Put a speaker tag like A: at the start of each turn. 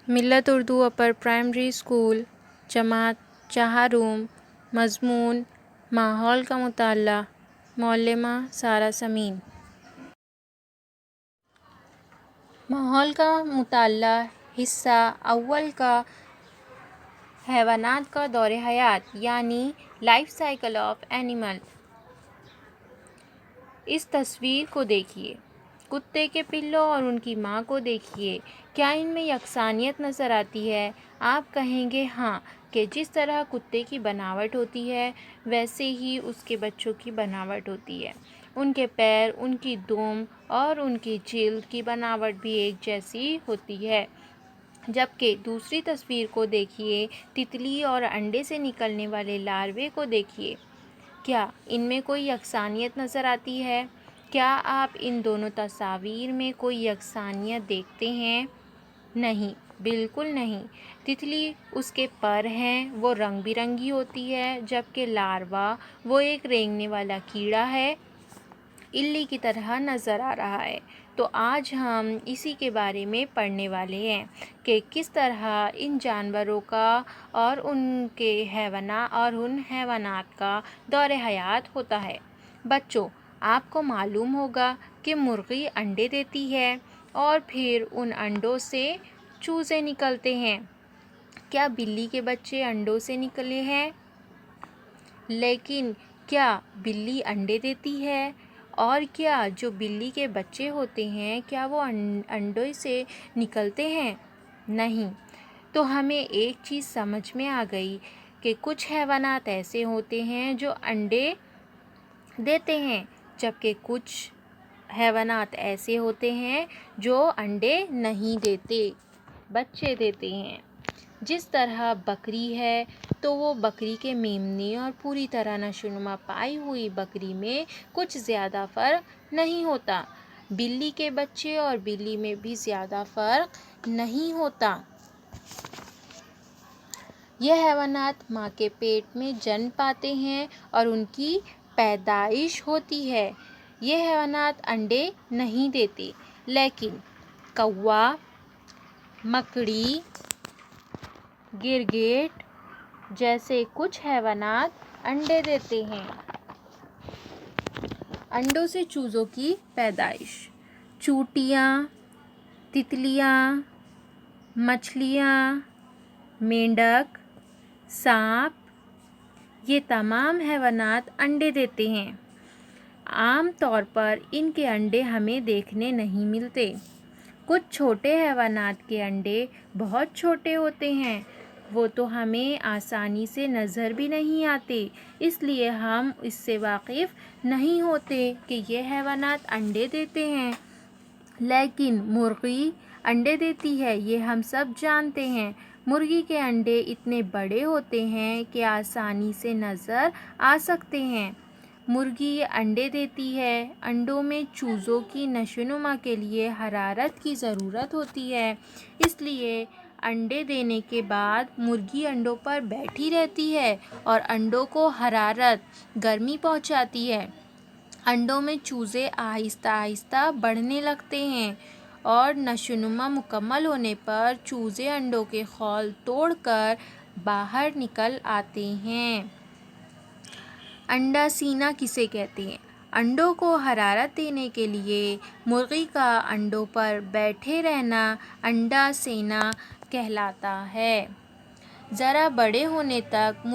A: ملت اردو اپر primary school, جماعت چہارم، مضمون ماحول کا مطالعہ، معلمہ سارہ سمین۔ ماحول کا مطالعہ حصہ اول کا حیوانات کا دور حیات یعنی لائف سائیکل آف اینیمل۔ اس تصویر کو دیکھیے، کتے کے پلوں اور ان کی ماں کو دیکھیے، کیا ان میں یکسانیت نظر آتی ہے؟ آپ کہیں گے ہاں، کہ جس طرح کتے کی بناوٹ ہوتی ہے ویسے ہی اس کے بچوں کی بناوٹ ہوتی ہے۔ ان کے پیر، ان کی دم اور ان کی جلد کی بناوٹ بھی ایک جیسی ہوتی ہے۔ جبکہ دوسری تصویر کو دیکھیے، تتلی اور انڈے سے نکلنے والے لاروے کو دیکھیے، کیا ان میں کوئی یکسانیت نظر آتی ہے؟ کیا آپ ان دونوں تصاویر میں کوئی یکسانیت دیکھتے ہیں؟ نہیں، بالکل نہیں۔ تتلی اس کے پر ہیں وہ رنگ برنگی ہوتی ہے، جبکہ لاروا وہ ایک رینگنے والا کیڑا ہے، الی کی طرح نظر آ رہا ہے۔ تو آج ہم اسی کے بارے میں پڑھنے والے ہیں کہ کس طرح ان جانوروں کا اور ان حیوانات کا دور حیات ہوتا ہے۔ بچوں، آپ کو معلوم ہوگا کہ مرغی انڈے دیتی ہے اور پھر ان انڈوں سے چوزے نکلتے ہیں۔ کیا بلی کے بچے انڈوں سے نکلے ہیں؟ لیکن کیا بلی انڈے دیتی ہے؟ اور کیا جو بلی کے بچے ہوتے ہیں کیا وہ انڈوں سے نکلتے ہیں؟ نہیں۔ تو ہمیں ایک چیز سمجھ میں آ گئی کہ کچھ حیوانات ایسے ہوتے ہیں جو انڈے دیتے ہیں، جبکہ کچھ حیوانات ایسے ہوتے ہیں جو انڈے نہیں دیتے، بچے دیتے ہیں۔ جس طرح بکری ہے تو وہ بکری کے میمنے اور پوری طرح نشوونما پائی ہوئی بکری میں کچھ زیادہ فرق نہیں ہوتا۔ بلی کے بچے اور بلی میں بھی زیادہ فرق نہیں ہوتا۔ یہ حیوانات ماں کے پیٹ میں جنم پاتے ہیں اور ان کی پیدائش ہوتی ہے۔ یہ حیوانات انڈے نہیں دیتے، لیکن کوا، مکڑی، گرگٹ جیسے کچھ حیوانات انڈے دیتے ہیں۔ انڈوں سے چوزوں کی پیدائش۔ چیونٹیاں، تتلیاں، مچھلیاں، مینڈک، سانپ، یہ تمام حیوانات انڈے دیتے ہیں۔ عام طور پر ان کے انڈے ہمیں دیکھنے نہیں ملتے۔ کچھ چھوٹے حیوانات کے انڈے بہت چھوٹے ہوتے ہیں، وہ تو ہمیں آسانی سے نظر بھی نہیں آتے، اس لیے ہم اس سے واقف نہیں ہوتے کہ یہ حیوانات انڈے دیتے ہیں۔ لیکن مرغی انڈے دیتی ہے، یہ ہم سب جانتے ہیں۔ مرغی کے انڈے اتنے بڑے ہوتے ہیں کہ آسانی سے نظر آ سکتے ہیں۔ مرغی انڈے دیتی ہے۔ انڈوں میں چوزوں کی نشوونما کے لیے حرارت کی ضرورت ہوتی ہے، اس لیے انڈے دینے کے بعد مرغی انڈوں پر بیٹھی رہتی ہے اور انڈوں کو حرارت، گرمی پہنچاتی ہے۔ انڈوں میں چوزے آہستہ آہستہ بڑھنے لگتے ہیں اور نشوونما مکمل ہونے پر چوزے انڈوں کے خول توڑ کر باہر نکل آتے ہیں۔ انڈا سینا کسے کہتے ہیں؟ انڈوں کو حرارت دینے کے لیے مرغی کا انڈوں پر بیٹھے رہنا انڈا سینا کہلاتا ہے۔ ذرا بڑے ہونے تک